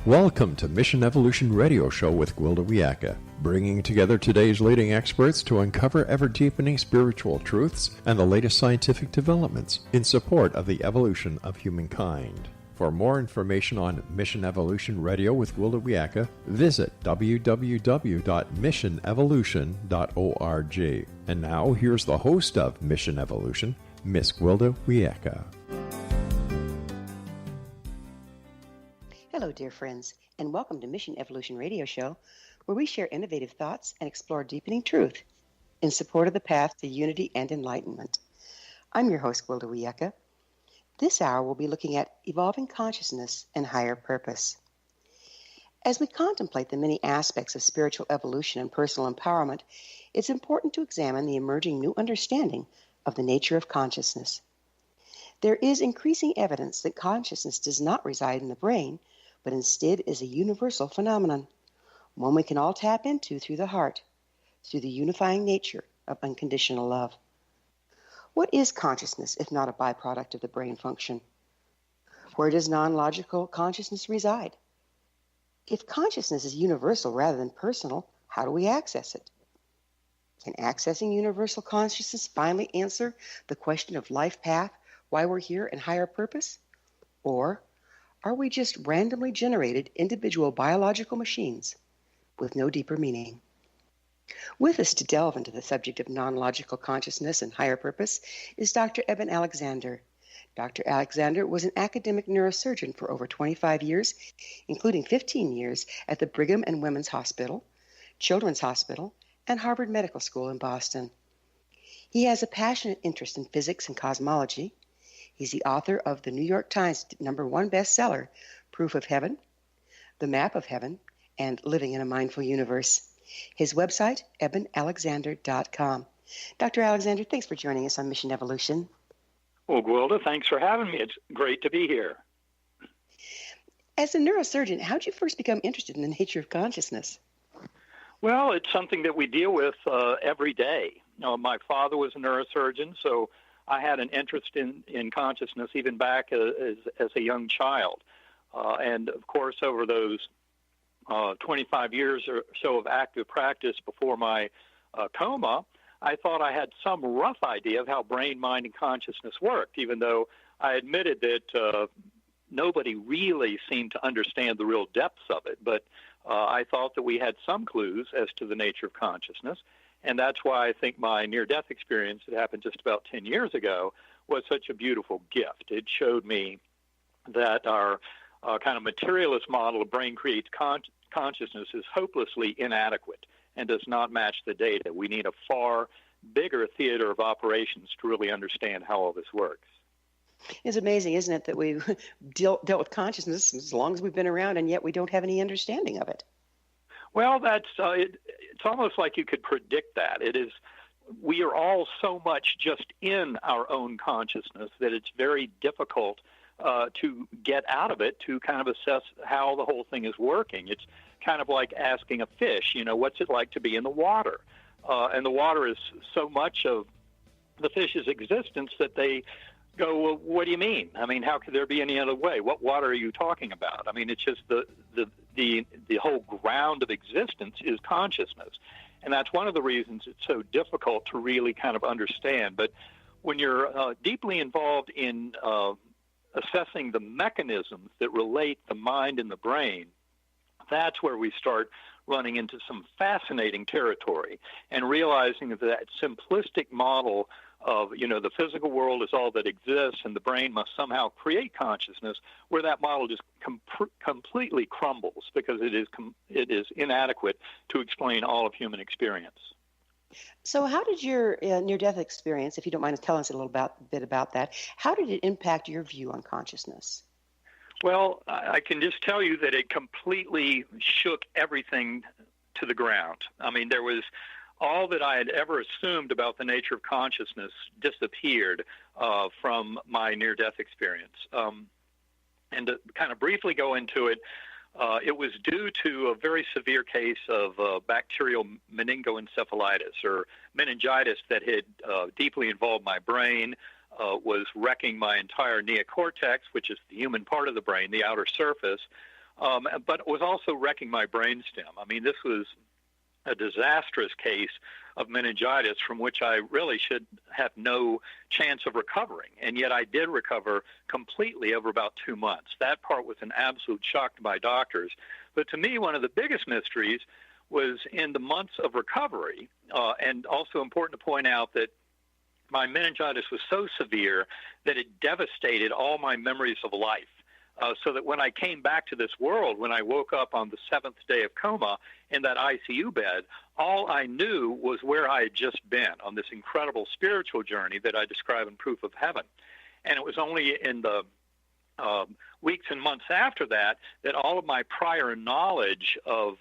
Welcome to Mission Evolution Radio Show with Gwilda Wiyaka, bringing together today's leading experts to uncover ever-deepening spiritual truths and the latest scientific developments in support of the evolution of humankind. For more information on Mission Evolution Radio with Gwilda Wiyaka, visit www.missionevolution.org. And now, here's the host of Mission Evolution, Miss Gwilda Wiyaka. Hello, dear friends, and welcome to Mission Evolution Radio Show, where we share innovative thoughts and explore deepening truth in support of the path to unity and enlightenment. I'm your host, Gwilda Wiyaka. This hour, we'll be looking at evolving consciousness and higher purpose. As we contemplate the many aspects of spiritual evolution and personal empowerment, it's important to examine the emerging new understanding of the nature of consciousness. There is increasing evidence that consciousness does not reside in the brain, but instead is a universal phenomenon, one we can all tap into through the heart, through the unifying nature of unconditional love. What is consciousness if not a byproduct of the brain function? Where does non-logical consciousness reside? If consciousness is universal rather than personal, how do we access it? Can accessing universal consciousness finally answer the question of life path, why we're here, and higher purpose? Or are we just randomly generated individual biological machines with no deeper meaning? With us to delve into the subject of non-logical consciousness and higher purpose is Dr. Eben Alexander. Dr. Alexander was an academic neurosurgeon for over 25 years, including 15 years at the Brigham and Women's Hospital, Children's Hospital, and Harvard Medical School in Boston. He has a passionate interest in physics and cosmology. He's the author of the New York Times #1 bestseller, Proof of Heaven, The Map of Heaven, and Living in a Mindful Universe. His website, ebenalexander.com. Dr. Alexander, thanks for joining us on Mission Evolution. Well, Gwilda, thanks for having me. It's great to be here. As a neurosurgeon, how did you first become interested in the nature of consciousness? Well, it's something that we deal with every day. My father was a neurosurgeon, so I had an interest in consciousness even back as a young child. And, of course, over those 25 years or so of active practice before my coma, I thought I had some rough idea of how brain, mind, and consciousness worked, even though I admitted that nobody really seemed to understand the real depths of it. But I thought that we had some clues as to the nature of consciousness. And that's why I think my near-death experience that happened just about 10 years ago was such a beautiful gift. It showed me that our kind of materialist model of brain creates consciousness is hopelessly inadequate and does not match the data. We need a far bigger theater of operations to really understand how all this works. It's amazing, isn't it, that we've dealt with consciousness as long as we've been around, and yet we don't have any understanding of it. Well, that's it's almost like you could predict that. We are all so much just in our own consciousness that it's very difficult to get out of it to kind of assess how the whole thing is working. It's kind of like asking a fish, what's it like to be in the water? And the water is so much of the fish's existence that they go, well, what do you mean? I mean, how could there be any other way? What water are you talking about? I mean, it's just the whole ground of existence is consciousness. And that's one of the reasons it's so difficult to really kind of understand. But when you're deeply involved in assessing the mechanisms that relate the mind and the brain, that's where we start running into some fascinating territory and realizing that simplistic model of, the physical world is all that exists and the brain must somehow create consciousness, where that model just completely crumbles because it is inadequate to explain all of human experience. So how did your near-death experience, if you don't mind telling us a little bit about that, how did it impact your view on consciousness? Well, I can just tell you that it completely shook everything to the ground. I mean, there was all that I had ever assumed about the nature of consciousness disappeared from my near-death experience. And to kind of briefly go into it, it was due to a very severe case of bacterial meningoencephalitis, or meningitis, that had deeply involved my brain, was wrecking my entire neocortex, which is the human part of the brain, the outer surface, but was also wrecking my brainstem. I mean, this was a disastrous case of meningitis from which I really should have no chance of recovering. And yet I did recover completely over about 2 months. That part was an absolute shock to my doctors. But to me, one of the biggest mysteries was in the months of recovery, and also important to point out that my meningitis was so severe that it devastated all my memories of life. So that when I came back to this world, when I woke up on the 7th day of coma in that ICU bed, all I knew was where I had just been on this incredible spiritual journey that I describe in Proof of Heaven. And it was only in the weeks and months after that that all of my prior knowledge of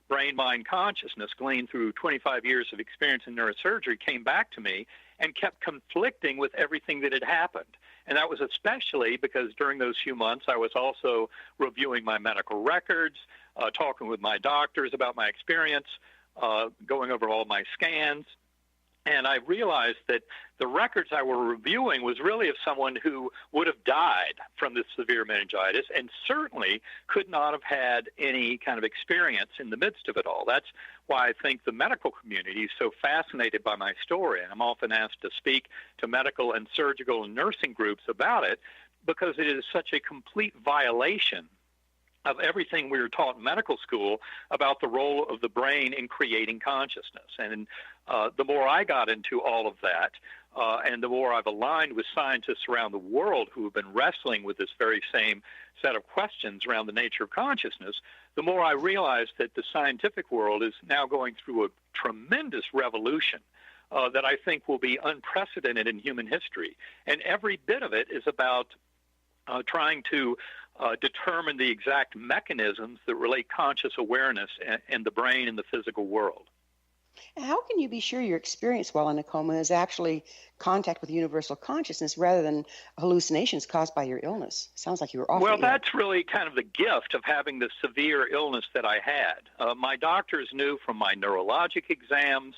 brain-mind consciousness gleaned through 25 years of experience in neurosurgery came back to me and kept conflicting with everything that had happened. And that was especially because during those few months, I was also reviewing my medical records, talking with my doctors about my experience, going over all my scans. And I realized that the records I were reviewing was really of someone who would have died from this severe meningitis and certainly could not have had any kind of experience in the midst of it all. That's why I think the medical community is so fascinated by my story. And I'm often asked to speak to medical and surgical and nursing groups about it because it is such a complete violation of everything we were taught in medical school about the role of the brain in creating consciousness. And the more I got into all of that, and the more I've aligned with scientists around the world who have been wrestling with this very same set of questions around the nature of consciousness, the more I realized that the scientific world is now going through a tremendous revolution that I think will be unprecedented in human history. And every bit of it is about trying to determine the exact mechanisms that relate conscious awareness and the brain and the physical world. How can you be sure your experience while in a coma is actually contact with universal consciousness rather than hallucinations caused by your illness? Sounds like you were awfully ill. That's really kind of the gift of having the severe illness that I had. My doctors knew from my neurologic exams,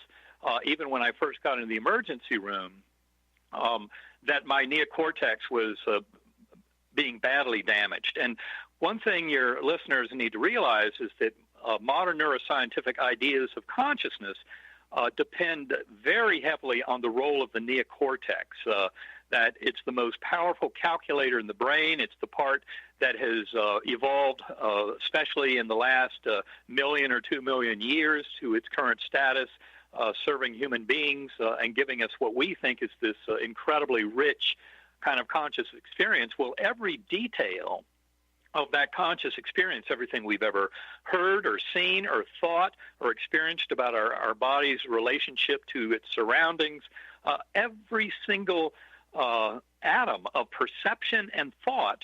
even when I first got into the emergency room, that my neocortex was being badly damaged. And one thing your listeners need to realize is that modern neuroscientific ideas of consciousness depend very heavily on the role of the neocortex, that it's the most powerful calculator in the brain. It's the part that has evolved, especially in the last 1 million or 2 million years, to its current status, serving human beings and giving us what we think is this incredibly rich kind of conscious experience. Well, every detail of that conscious experience, everything we've ever heard or seen or thought or experienced about our body's relationship to its surroundings, every single atom of perception and thought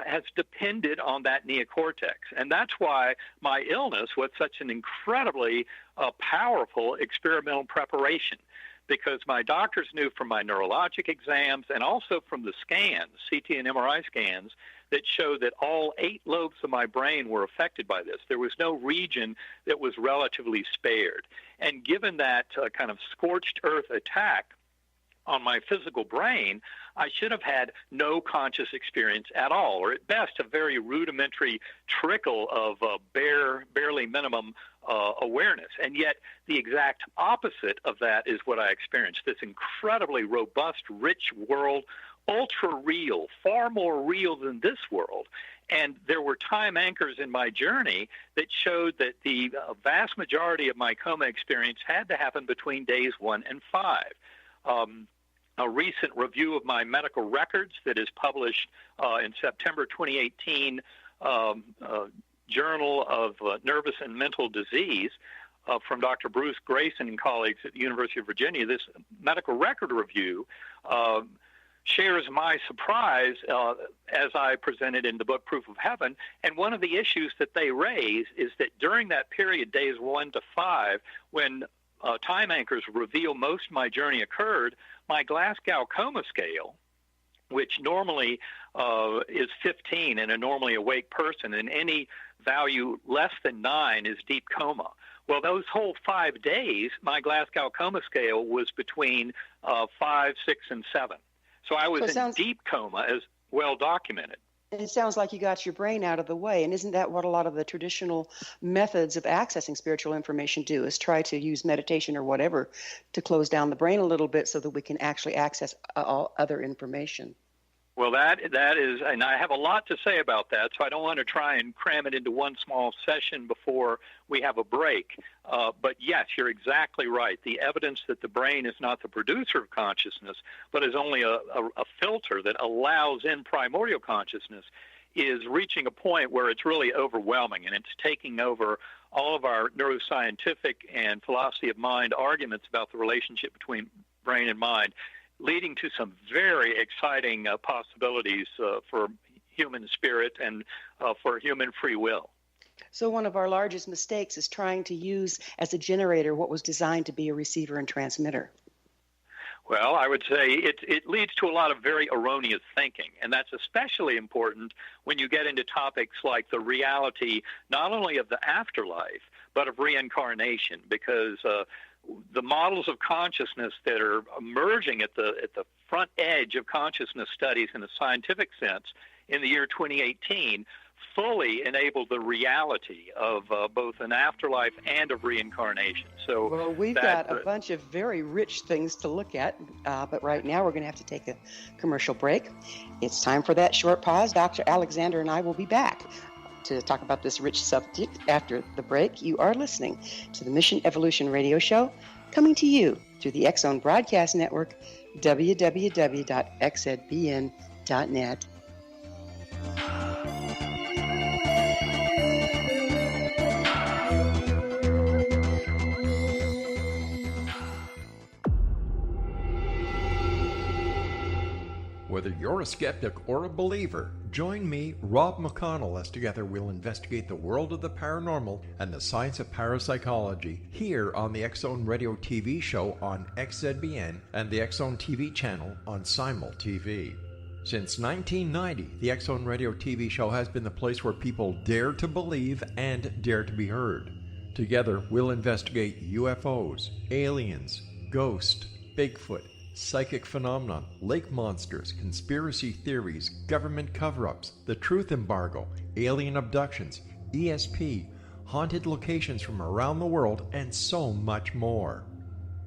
has depended on that neocortex. And that's why my illness was such an incredibly powerful experimental preparation, because my doctors knew from my neurologic exams and also from the scans, CT and MRI scans, that showed that all 8 lobes of my brain were affected by this. There was no region that was relatively spared. And given that kind of scorched earth attack on my physical brain, I should have had no conscious experience at all, or at best a very rudimentary trickle of barely minimum awareness. And yet the exact opposite of that is what I experienced, this incredibly robust, rich world, ultra real, far more real than this world. And there were time anchors in my journey that showed that the vast majority of my coma experience had to happen between days 1 and 5. A recent review of my medical records that is published in September 2018 Journal of Nervous and Mental Disease from Dr. Bruce Grayson and colleagues at the University of Virginia, this medical record review shares my surprise as I presented in the book Proof of Heaven. And one of the issues that they raise is that during that period, days 1 to 5, when time anchors reveal most of my journey occurred, my Glasgow Coma Scale, which normally is 15 in a normally awake person, and any value less than 9 is deep coma. Well, those whole 5 days, my Glasgow Coma Scale was between 5, 6, and 7. So I was in deep coma, as well documented. It sounds like you got your brain out of the way. And isn't that what a lot of the traditional methods of accessing spiritual information do, is try to use meditation or whatever to close down the brain a little bit so that we can actually access all other information? Well, that is, and I have a lot to say about that, so I don't want to try and cram it into one small session before we have a break. But yes, you're exactly right. The evidence that the brain is not the producer of consciousness, but is only a filter that allows in primordial consciousness, is reaching a point where it's really overwhelming, and it's taking over all of our neuroscientific and philosophy of mind arguments about the relationship between brain and mind, leading to some very exciting possibilities for human spirit and for human free will. So one of our largest mistakes is trying to use as a generator what was designed to be a receiver and transmitter. Well, I would say it leads to a lot of very erroneous thinking, and that's especially important when you get into topics like the reality not only of the afterlife, but of reincarnation, because the models of consciousness that are emerging at the front edge of consciousness studies in a scientific sense in the year 2018 fully enable the reality of both an afterlife and of reincarnation. So, well, we've got a bunch of very rich things to look at, but right now we're going to have to take a commercial break. It's time for that short pause. Dr. Alexander and I will be back to talk about this rich subject after the break. You are listening to the Mission Evolution Radio Show, coming to you through the X Zone Broadcast Network, www.xzbn.net. Whether you're a skeptic or a believer, join me, Rob McConnell, as together we'll investigate the world of the paranormal and the science of parapsychology here on the X Zone Radio TV show on XZBN and the X Zone TV channel on Simul TV. Since 1990, the X Zone Radio TV show has been the place where people dare to believe and dare to be heard. Together, we'll investigate UFOs, aliens, ghosts, Bigfoot, psychic phenomenon, lake monsters, conspiracy theories, government cover-ups, the truth embargo, alien abductions, ESP, haunted locations from around the world, and so much more.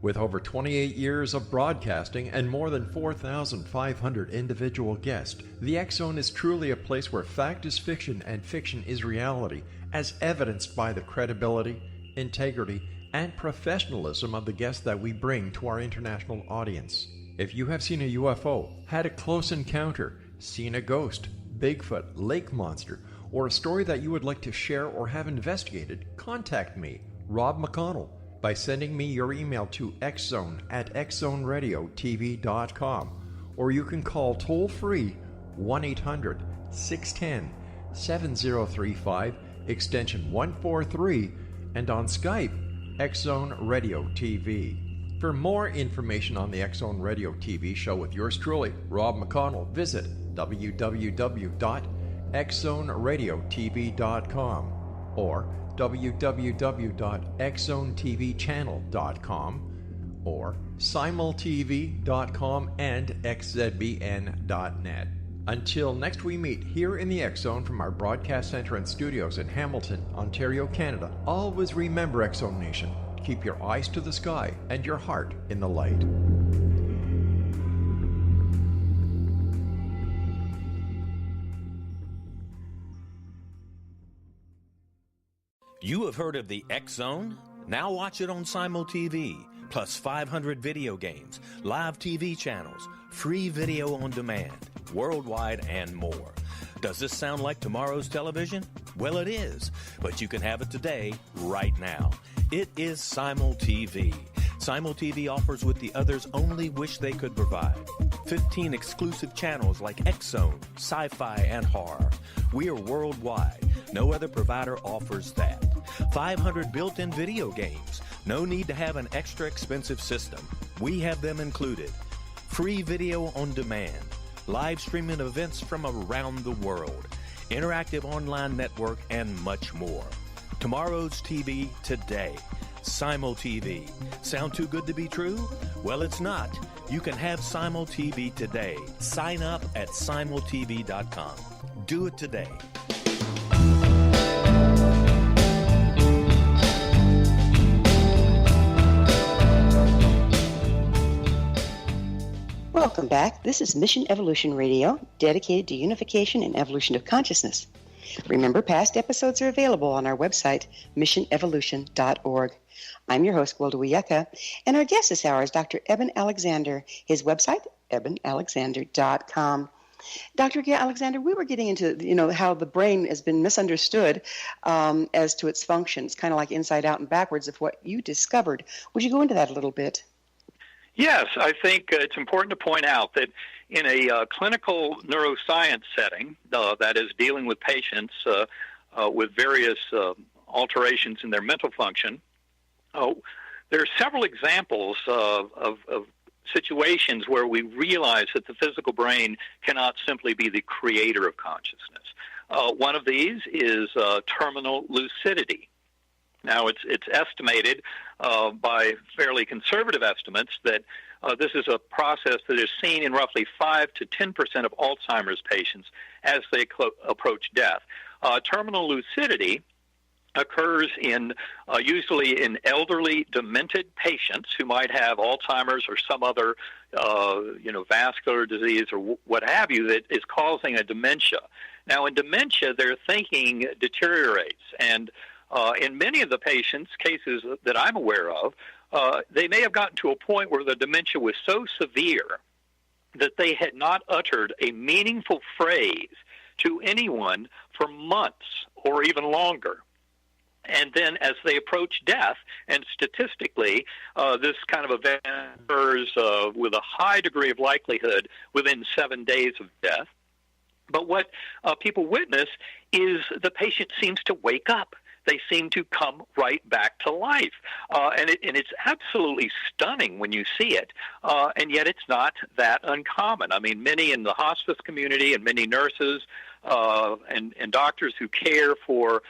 With over 28 years of broadcasting and more than 4,500 individual guests, the X Zone is truly a place where fact is fiction and fiction is reality, as evidenced by the credibility, integrity, and professionalism of the guests that we bring to our international audience. If you have seen a UFO, had a close encounter, seen a ghost, Bigfoot, lake monster, or a story that you would like to share or have investigated, contact me, Rob McConnell, by sending me your email to xzone@xzoneradiotv.com, or you can call toll-free 1-800-610-7035, extension 143, and on Skype, X Zone Radio TV. For more information on the X Zone Radio TV show with yours truly, Rob McConnell, visit www.xzoneradiotv.com or www.xzonetvchannel.com or simultv.com and xzbn.net. Until next we meet here in the X Zone from our broadcast center and studios in Hamilton, Ontario, Canada, always remember, X Zone Nation, keep your eyes to the sky and your heart in the light. You have heard of the X Zone? Now watch it on Simul TV, plus 500 video games, live TV channels, free video on demand, worldwide, and more. Does this sound like tomorrow's television? Well, it is, but you can have it today, right now. It is Simul TV. Simul TV offers what the others only wish they could provide. 15 exclusive channels like X Zone, sci-fi, and horror. We are worldwide. No other provider offers that. 500 built-in video games. No need to have an extra expensive system. We have them included. Free video on demand. Live streaming events from around the world. Interactive online network, and much more. Tomorrow's TV today. Simul TV. Sound too good to be true? Well, it's not. You can have Simul TV today. Sign up at simultv.com. Do it today. Welcome back. This is Mission Evolution Radio, dedicated to unification and evolution of consciousness. Remember, past episodes are available on our website, missionevolution.org. I'm your host, Gwilda Wiyaka, and our guest this hour is Dr. Eben Alexander. His website, ebenalexander.com. Dr. Alexander, we were getting into, how the brain has been misunderstood as to its functions, kind of like inside out and backwards of what you discovered. Would you go into that a little bit? Yes, I think it's important to point out that in a clinical neuroscience setting, that is dealing with patients with various alterations in their mental function, there are several examples of situations where we realize that the physical brain cannot simply be the creator of consciousness. One of these is terminal lucidity. Now, it's estimated by fairly conservative estimates that this is a process that is seen in roughly 5 to 10% of Alzheimer's patients as they approach death. Terminal lucidity occurs usually in elderly, demented patients who might have Alzheimer's or some other, vascular disease or what have you that is causing a dementia. Now, in dementia, their thinking deteriorates, and in many of the patients' cases that I'm aware of, they may have gotten to a point where the dementia was so severe that they had not uttered a meaningful phrase to anyone for months or even longer. And then as they approach death, and statistically, this kind of event occurs with a high degree of likelihood within 7 days of death. But what people witness is the patient seems to wake up. They seem to come right back to life. And it's absolutely stunning when you see it, and yet it's not that uncommon. I mean, many in the hospice community and many nurses and doctors who care for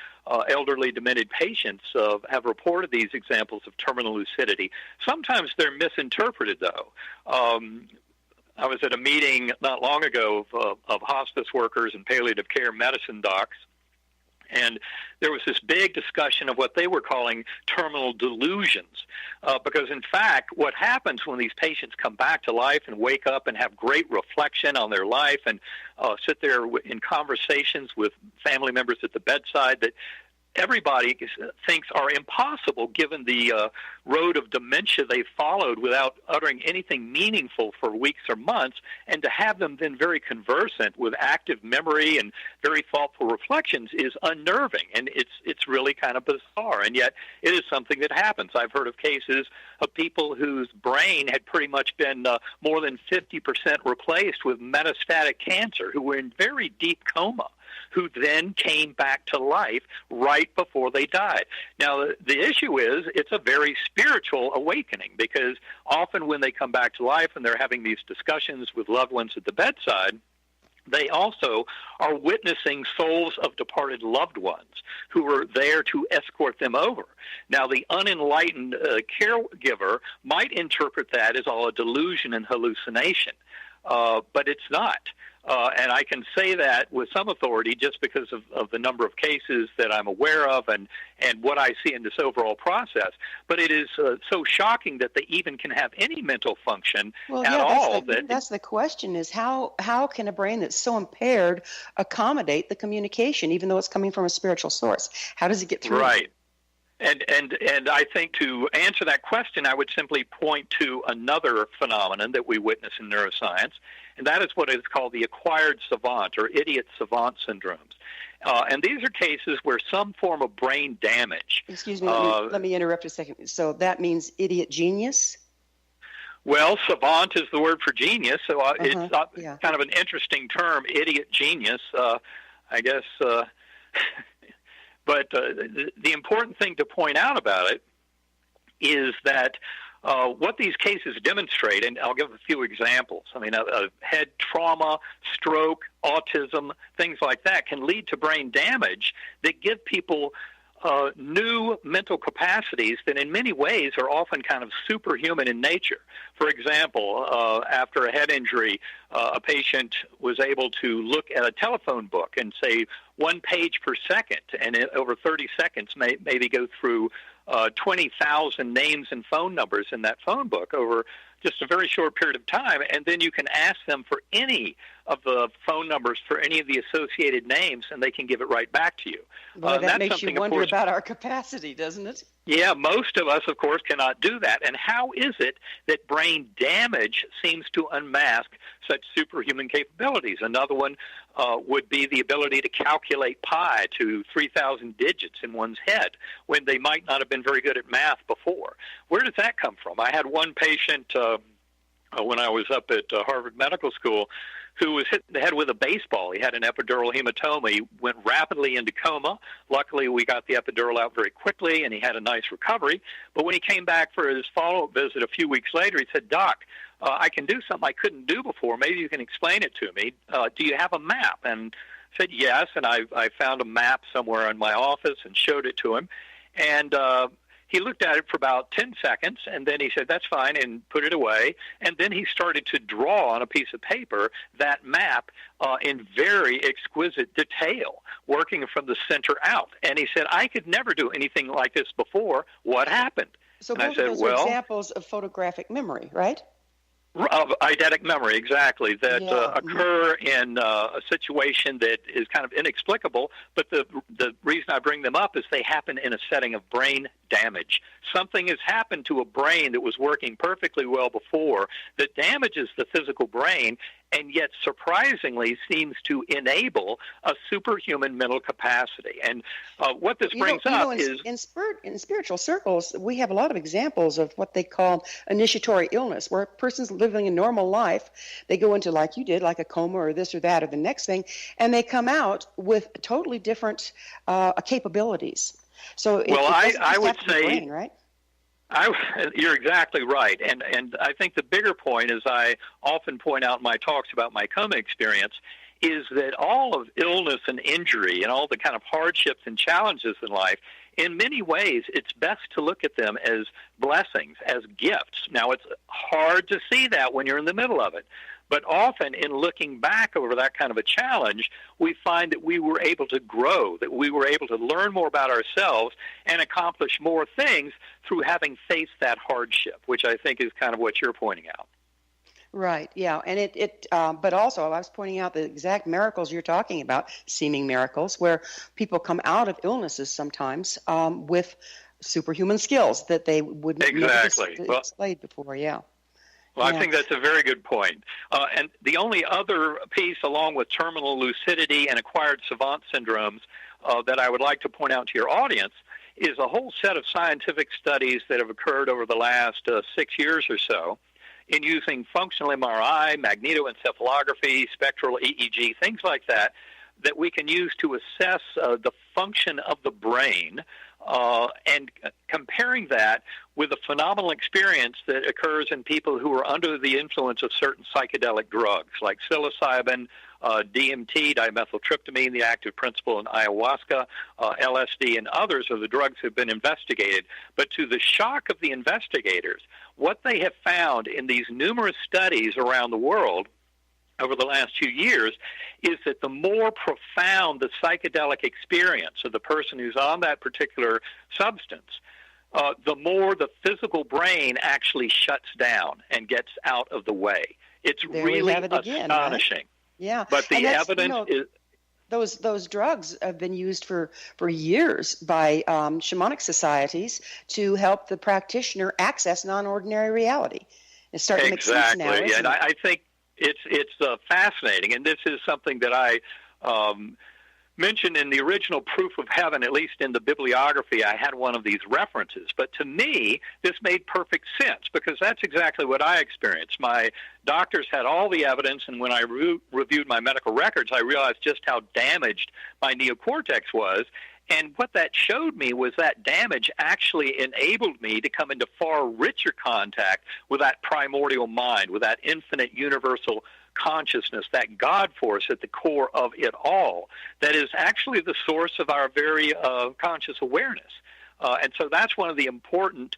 elderly demented patients have reported these examples of terminal lucidity. Sometimes they're misinterpreted, though. I was at a meeting not long ago of hospice workers and palliative care medicine docs, and there was this big discussion of what they were calling terminal delusions, because, in fact, what happens when these patients come back to life and wake up and have great reflection on their life and sit there in conversations with family members at the bedside that everybody thinks are impossible given the road of dementia they followed without uttering anything meaningful for weeks or months, and to have them then very conversant with active memory and very thoughtful reflections is unnerving, and it's really kind of bizarre, and yet it is something that happens. I've heard of cases of people whose brain had pretty much been more than 50% replaced with metastatic cancer, who were in very deep coma, who then came back to life right before they died. Now, the issue is it's a very spiritual awakening, because often when they come back to life and they're having these discussions with loved ones at the bedside, they also are witnessing souls of departed loved ones who were there to escort them over. Now, the unenlightened caregiver might interpret that as all a delusion and hallucination, but it's not. And I can say that with some authority just because of the number of cases that I'm aware of and what I see in this overall process. But it is so shocking that they even can have any mental function at all. That's the question, is how can a brain that's so impaired accommodate the communication, even though it's coming from a spiritual source? How does it get through? Right. And I think to answer that question, I would simply point to another phenomenon that we witness in neuroscience, and that is what is called the acquired savant or idiot savant syndromes. And these are cases where some form of brain damage. Excuse me, let me interrupt a second. So that means idiot genius? Well, savant is the word for genius, so it's kind of an interesting term, idiot genius, I guess. But the important thing to point out about it is that what these cases demonstrate, and I'll give a few examples. I mean, a head trauma, stroke, autism, things like that can lead to brain damage that give people new mental capacities that in many ways are often kind of superhuman in nature. For example, after a head injury, a patient was able to look at a telephone book and say 1 page per second, and over 30 seconds maybe go through 20,000 names and phone numbers in that phone book over just a very short period of time, and then you can ask them for any of the phone numbers for any of the associated names, and they can give it right back to you. Well, that makes you wonder about our capacity, doesn't it? Yeah, most of us, of course, cannot do that. And how is it that brain damage seems to unmask such superhuman capabilities? Another one would be the ability to calculate pi to 3,000 digits in one's head when they might not have been very good at math before. Where does that come from? I had one patient when I was up at Harvard Medical School who was hit in the head with a baseball. He had an epidural hematoma. He went rapidly into coma. Luckily, we got the epidural out very quickly, and he had a nice recovery. But when he came back for his follow-up visit a few weeks later, he said, "Doc, I can do something I couldn't do before. Maybe you can explain it to me. Do you have a map?" And I said, "Yes," and I found a map somewhere in my office and showed it to him. And he looked at it for about 10 seconds, and then he said, "That's fine," and put it away. And then he started to draw on a piece of paper that map in very exquisite detail, working from the center out. And he said, "I could never do anything like this before. What happened?" So and both of those are examples of photographic memory, right? Of eidetic memory, exactly, that occur in a situation that is kind of inexplicable, but the reason I bring them up is they happen in a setting of brain damage. Something has happened to a brain that was working perfectly well before that damages the physical brain, and yet surprisingly seems to enable a superhuman mental capacity. And what this brings up is... In spiritual circles, we have a lot of examples of what they call initiatory illness, where a person's living a normal life, they go into, like you did, like a coma or this or that or the next thing, and they come out with totally different capabilities. So I would say... brain, right? You're exactly right, and I think the bigger point, as I often point out in my talks about my coma experience, is that all of illness and injury and all the kind of hardships and challenges in life, in many ways, it's best to look at them as blessings, as gifts. Now, it's hard to see that when you're in the middle of it. But often in looking back over that kind of a challenge, we find that we were able to grow, that we were able to learn more about ourselves and accomplish more things through having faced that hardship, which I think is kind of what you're pointing out. Right, yeah. And but also I was pointing out the exact miracles you're talking about, seeming miracles, where people come out of illnesses sometimes with superhuman skills that they wouldn't have displayed before, yeah. Well, I think that's a very good point. And the only other piece, along with terminal lucidity and acquired savant syndromes, that I would like to point out to your audience is a whole set of scientific studies that have occurred over the last 6 years or so in using functional MRI, magnetoencephalography, spectral EEG, things like that, that we can use to assess the function of the brain, and comparing that with a phenomenal experience that occurs in people who are under the influence of certain psychedelic drugs like psilocybin, DMT, dimethyltryptamine, the active principle in ayahuasca, LSD, and others are the drugs that have been investigated. But to the shock of the investigators, what they have found in these numerous studies around the world over the last few years is that the more profound the psychedelic experience of the person who's on that particular substance, the more the physical brain actually shuts down and gets out of the way. It's really astonishing. Right? Yeah. But the evidence is... Those drugs have been used for years by shamanic societies to help the practitioner access non-ordinary reality. It's starting to make sense now, isn't it? I think it's fascinating, and this is something that I mentioned in the original Proof of Heaven, at least in the bibliography. I had one of these references. But to me, this made perfect sense because that's exactly what I experienced. My doctors had all the evidence, and when I reviewed my medical records, I realized just how damaged my neocortex was. And what that showed me was that damage actually enabled me to come into far richer contact with that primordial mind, with that infinite universal consciousness, that God force at the core of it all, that is actually the source of our very conscious awareness. And so that's one of the important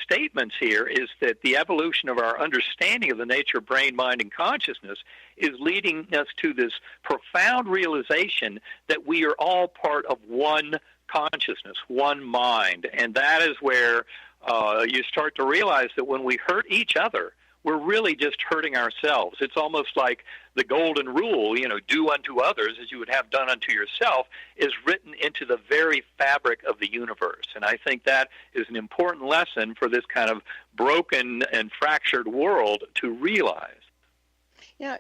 statements here, is that the evolution of our understanding of the nature of brain, mind, and consciousness is leading us to this profound realization that we are all part of one consciousness, one mind. And that is where you start to realize that when we hurt each other, we're really just hurting ourselves. It's almost like the golden rule, do unto others as you would have done unto yourself, is written into the very fabric of the universe. And I think that is an important lesson for this kind of broken and fractured world to realize. Yeah,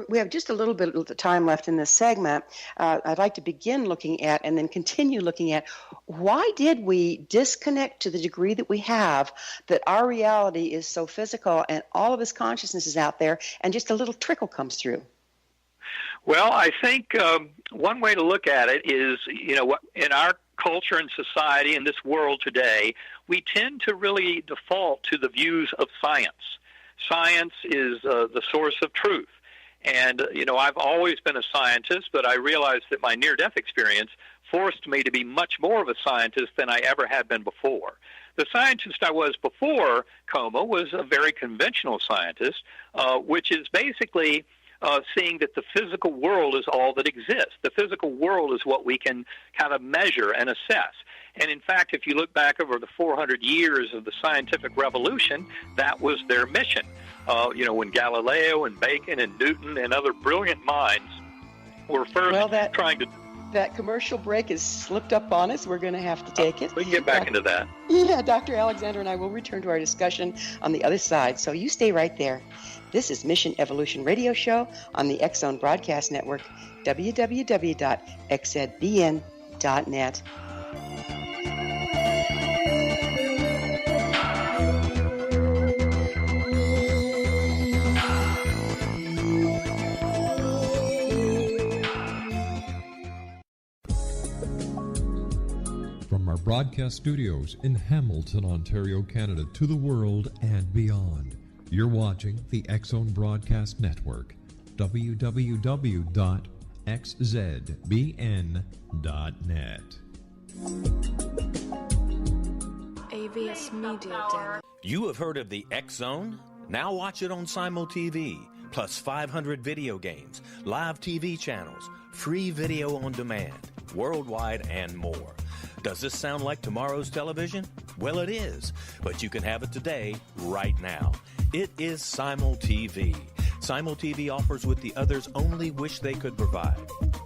we have just a little bit of time left in this segment. I'd like to begin looking at and then continue looking at why did we disconnect to the degree that we have, that our reality is so physical and all of this consciousness is out there and just a little trickle comes through? Well, I think one way to look at it is, in our culture and society in this world today, we tend to really default to the views of science. Science is the source of truth. And, I've always been a scientist, but I realized that my near-death experience forced me to be much more of a scientist than I ever had been before. The scientist I was before coma was a very conventional scientist, which is basically seeing that the physical world is all that exists. The physical world is what we can kind of measure and assess. And in fact, if you look back over the 400 years of the scientific revolution, that was their mission. When Galileo and Bacon and Newton and other brilliant minds were first trying to... That commercial break has slipped up on us. We're going to have to take it. We can get back into that. Yeah, Dr. Alexander and I will return to our discussion on the other side. So you stay right there. This is Mission Evolution Radio Show on the X-Zone Broadcast Network, www.xzbn.net. From our broadcast studios in Hamilton, Ontario, Canada, to the world and beyond, you're watching the X-Zone Broadcast Network, www.xzbn.net. AVS Media Den. You have heard of the X-Zone? Now watch it on Simul TV, plus 500 video games, live TV channels, free video on demand, worldwide, and more. Does this sound like tomorrow's television? Well, it is, but you can have it today, right now. It is Simul TV. Simul TV offers what the others only wish they could provide.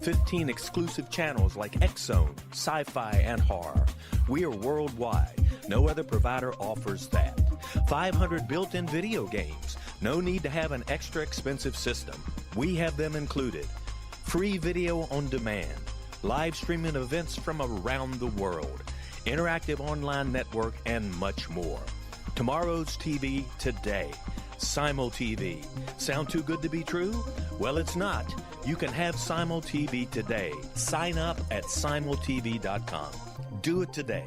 15 exclusive channels like X-Zone, Sci-Fi, and Horror. We are worldwide. No other provider offers that. 500 built-in video games. No need to have an extra expensive system. We have them included. Free video on demand. Live streaming events from around the world. Interactive online network, and much more. Tomorrow's TV today. Simul TV. Sound too good to be true? Well, it's not. You can have Simul TV today. Sign up at simultv.com. Do it today.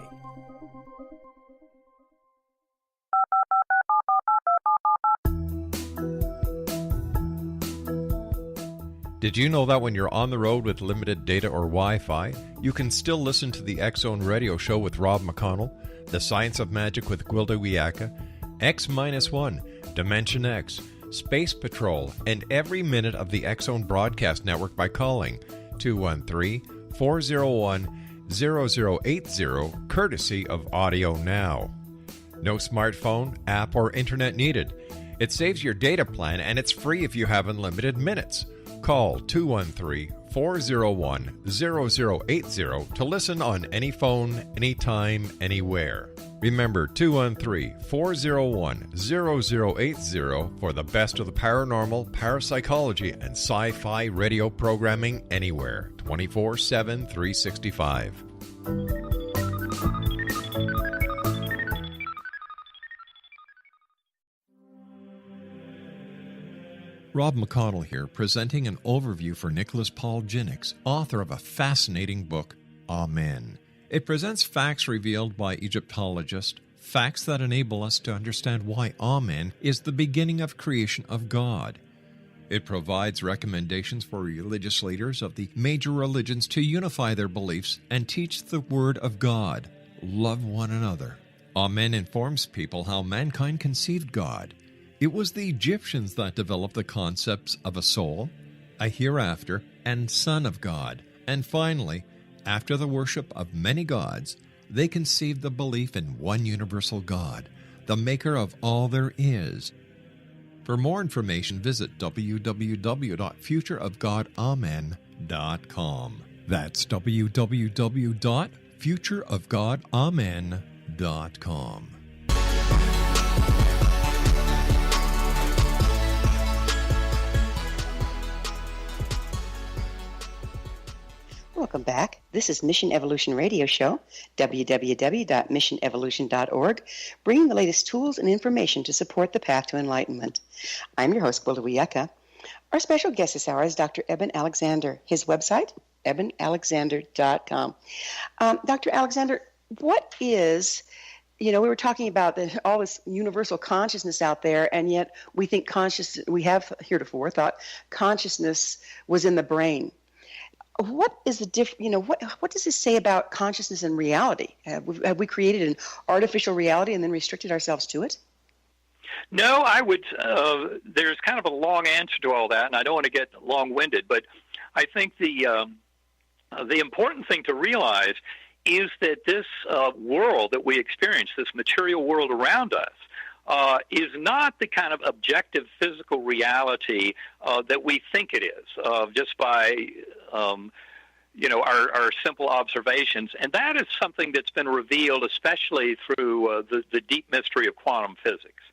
Did you know that when you're on the road with limited data or Wi-Fi, you can still listen to the X-Zone Radio Show with Rob McConnell, The Science of Magic with Gwilda Wiyaka, X-1, Dimension X, Space Patrol, and every minute of the X-Zone Broadcast Network by calling 213-401-0080, courtesy of Audio Now. No smartphone, app, or internet needed. It saves your data plan, and it's free if you have unlimited minutes. Call 213-401-0080 to listen on any phone, anytime, anywhere. Remember 213-401-0080 for the best of the paranormal, parapsychology, and sci-fi radio programming anywhere, 24/7, 365. Rob McConnell here, presenting an overview for Nicholas Paul Jennings, author of a fascinating book, Amen. It presents facts revealed by Egyptologists, facts that enable us to understand why Amen is the beginning of creation of God. It provides recommendations for religious leaders of the major religions to unify their beliefs and teach the Word of God. Love one another. Amen informs people how mankind conceived God. It was the Egyptians that developed the concepts of a soul, a hereafter, and Son of God. And finally, after the worship of many gods, they conceived the belief in one universal God, the maker of all there is. For more information, visit www.futureofgodamen.com. That's www.futureofgodamen.com. Welcome back. This is Mission Evolution Radio Show, www.missionevolution.org, bringing the latest tools and information to support the path to enlightenment. I'm your host, Gwilda Wiyaka. Our special guest this hour is Dr. Eben Alexander. His website, ebenalexander.com. Dr. Alexander, what is, we were talking about all this universal consciousness out there, and yet we think we have heretofore thought consciousness was in the brain. What is the what does this say about consciousness and reality? Have we created an artificial reality and then restricted ourselves to it? No, I would. There's kind of a long answer to all that, and I don't want to get long-winded, but I think the important thing to realize is that this world that we experience, this material world around us, is not the kind of objective physical reality that we think it is, just by our simple observations. And that is something that's been revealed, especially through the deep mystery of quantum physics.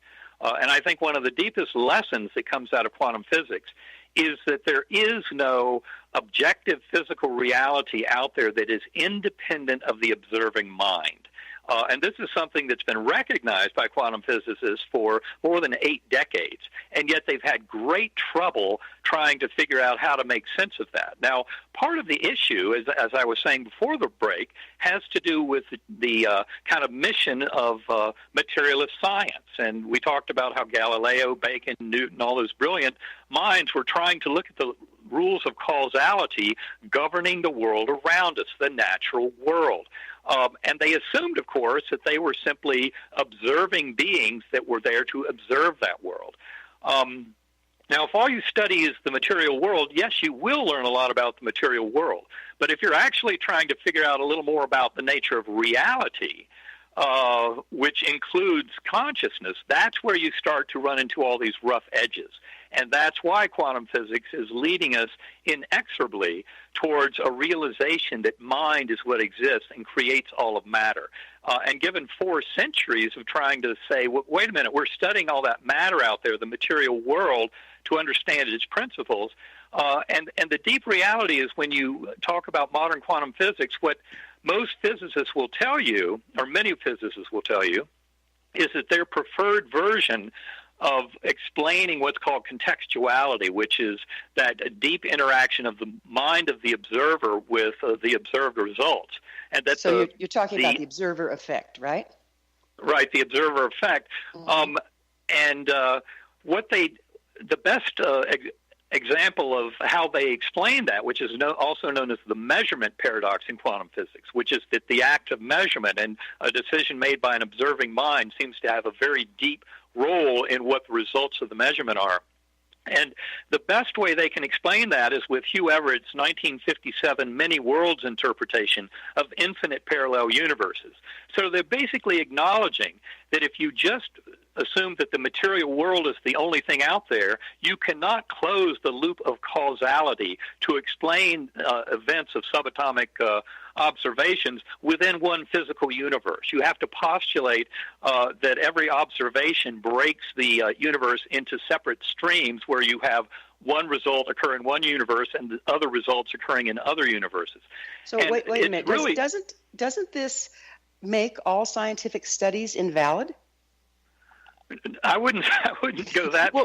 And I think one of the deepest lessons that comes out of quantum physics is that there is no objective physical reality out there that is independent of the observing mind. And this is something that's been recognized by quantum physicists for more than 8 decades, and yet they've had great trouble trying to figure out how to make sense of that. Now, part of the issue, as I was saying before the break, has to do with the kind of mission of materialist science. And we talked about how Galileo, Bacon, Newton, all those brilliant minds were trying to look at the rules of causality governing the world around us, the natural world. And they assumed, of course, that they were simply observing beings that were there to observe that world. Now, if all you study is the material world, yes, you will learn a lot about the material world. But if you're actually trying to figure out a little more about the nature of reality, which includes consciousness, that's where you start to run into all these rough edges. And that's why quantum physics is leading us inexorably towards a realization that mind is what exists and creates all of matter. And given 4 centuries of trying to say, wait a minute, we're studying all that matter out there, the material world, to understand its principles. And the deep reality is when you talk about modern quantum physics, what most physicists will tell you, or many physicists will tell you, is that their preferred version of explaining what's called contextuality, which is that deep interaction of the mind of the observer with the observed results. And that so you're talking about the observer effect, right? Right, the observer effect. Mm-hmm. The best example of how they explain that, which is also known as the measurement paradox in quantum physics, which is that the act of measurement and a decision made by an observing mind seems to have a very deep role in what the results of the measurement are. And the best way they can explain that is with Hugh Everett's 1957 many worlds interpretation of infinite parallel universes. So they're basically acknowledging that if you just assume that the material world is the only thing out there, you cannot close the loop of causality to explain events of subatomic observations within one physical universe. You have to postulate that every observation breaks the universe into separate streams where you have one result occur in one universe and the other results occurring in other universes. So wait a minute. Really, doesn't this make all scientific studies invalid? I wouldn't go that far.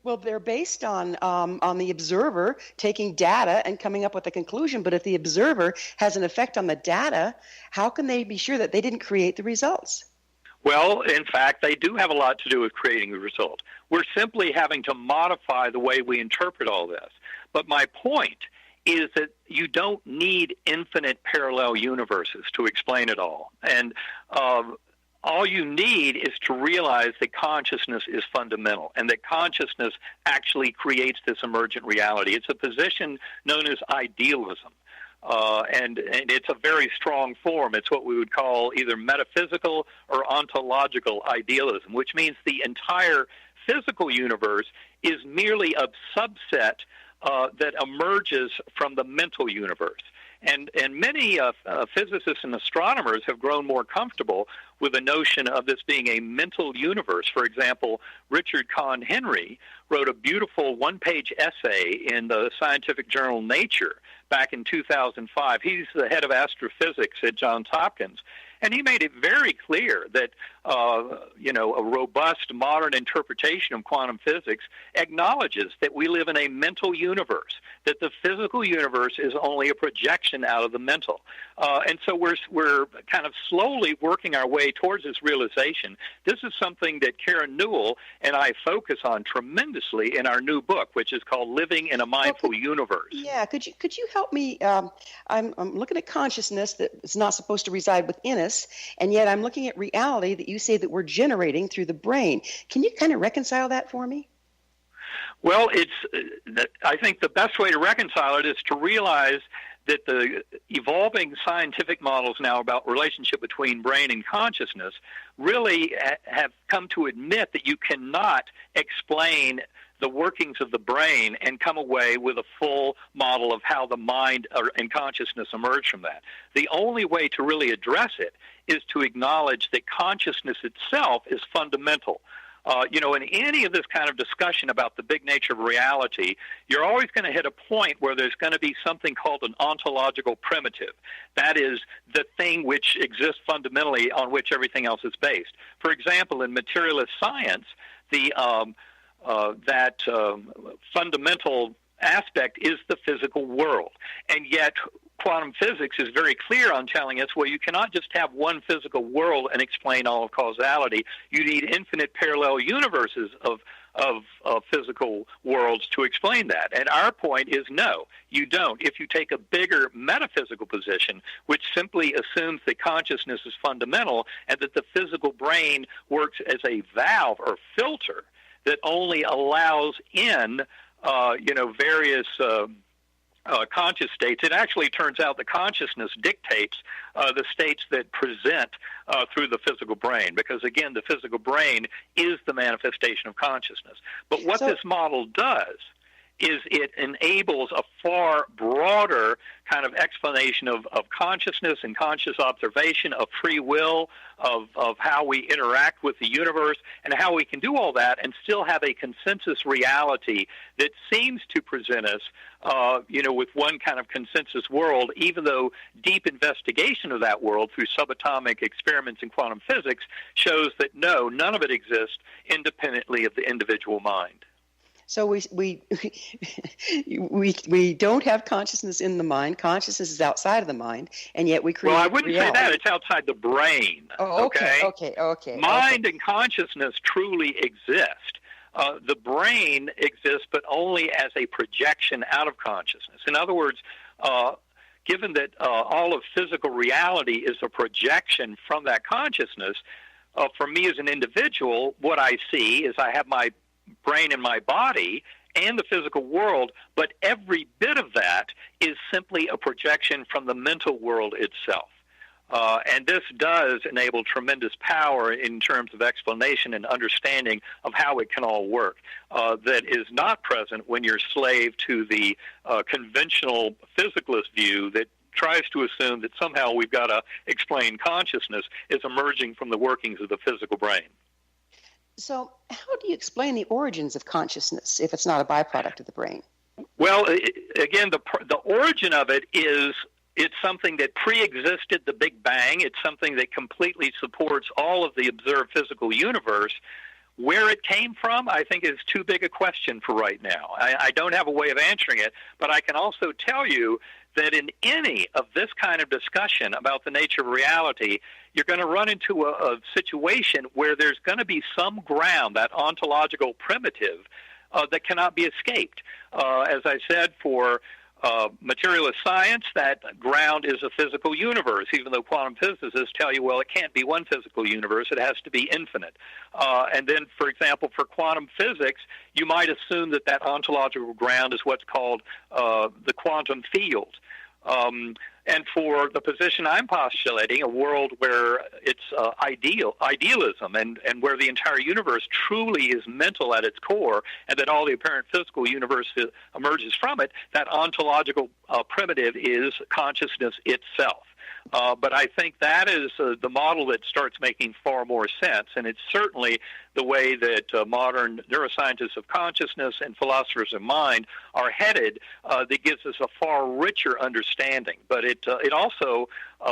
Well, they're based on the observer taking data and coming up with a conclusion. But if the observer has an effect on the data, how can they be sure that they didn't create the results? Well, in fact, they do have a lot to do with creating the result. We're simply having to modify the way we interpret all this. But my point is that you don't need infinite parallel universes to explain it all. And all you need is to realize that consciousness is fundamental and that consciousness actually creates this emergent reality. It's a position known as idealism. And it's a very strong form. It's what we would call either metaphysical or ontological idealism, which means the entire physical universe is merely a subset that emerges from the mental universe. And many physicists and astronomers have grown more comfortable with the notion of this being a mental universe. For example, Richard Conn Henry wrote a beautiful one-page essay in the scientific journal Nature back in 2005. He's the head of astrophysics at Johns Hopkins. And he made it very clear that, a robust modern interpretation of quantum physics acknowledges that we live in a mental universe, that the physical universe is only a projection out of the mental. And so we're kind of slowly working our way towards this realization. This is something that Karen Newell and I focus on tremendously in our new book, which is called Living in a Mindful Universe. Yeah, could you help me? I'm looking at consciousness that is not supposed to reside within us, and yet I'm looking at reality that you say that we're generating through the brain. Can you kind of reconcile that for me? Well, I think the best way to reconcile it is to realize that the evolving scientific models now about relationship between brain and consciousness really have come to admit that you cannot explain the workings of the brain and come away with a full model of how the mind and consciousness emerge from that. The only way to really address it is to acknowledge that consciousness itself is fundamental. In any of this kind of discussion about the big nature of reality, you're always going to hit a point where there's going to be something called an ontological primitive. That is the thing which exists fundamentally on which everything else is based. For example, in materialist science, that fundamental aspect is the physical world. And yet quantum physics is very clear on telling us, well, you cannot just have one physical world and explain all of causality. You need infinite parallel universes of physical worlds to explain that. And our point is no, you don't. If you take a bigger metaphysical position, which simply assumes that consciousness is fundamental and that the physical brain works as a valve or filter that only allows in, various conscious states. It actually turns out that consciousness dictates the states that present through the physical brain, because, again, the physical brain is the manifestation of consciousness. But what this model does is it enables a far broader kind of explanation of consciousness and conscious observation, of free will, of how we interact with the universe, and how we can do all that and still have a consensus reality that seems to present us, with one kind of consensus world, even though deep investigation of that world through subatomic experiments in quantum physics shows that no, none of it exists independently of the individual mind. So we don't have consciousness in the mind. Consciousness is outside of the mind, and yet we create. Well, I wouldn't reality. say that. It's outside the brain. Oh, okay. Mind and consciousness truly exist. The brain exists, but only as a projection out of consciousness. In other words, given that all of physical reality is a projection from that consciousness, for me as an individual, what I see is I have my brain and my body and the physical world, but every bit of that is simply a projection from the mental world itself. And this does enable tremendous power in terms of explanation and understanding of how it can all work that is not present when you're slave to the conventional physicalist view that tries to assume that somehow we've got to explain consciousness as emerging from the workings of the physical brain. So how do you explain the origins of consciousness if it's not a byproduct of the brain? Well, again, the origin of it is it's something that pre-existed the Big Bang. It's something that completely supports all of the observed physical universe. Where it came from, I think, is too big a question for right now. I don't have a way of answering it, but I can also tell you that in any of this kind of discussion about the nature of reality, you're going to run into a situation where there's going to be some ground, that ontological primitive, that cannot be escaped. As I said, for materialist science, that ground is a physical universe, even though quantum physicists tell you, well, it can't be one physical universe, it has to be infinite. And then, for example, for quantum physics, you might assume that that ontological ground is what's called the quantum field. And for the position I'm postulating, a world where it's idealism and where the entire universe truly is mental at its core, and that all the apparent physical universe emerges from it, that ontological primitive is consciousness itself. But I think that is the model that starts making far more sense, and it's certainly the way that modern neuroscientists of consciousness and philosophers of mind are headed, that gives us a far richer understanding. But it also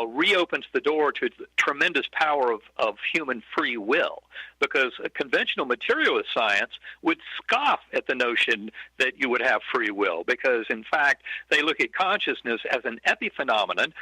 reopens the door to the tremendous power of human free will, because a conventional materialist science would scoff at the notion that you would have free will, because, in fact, they look at consciousness as an epiphenomenon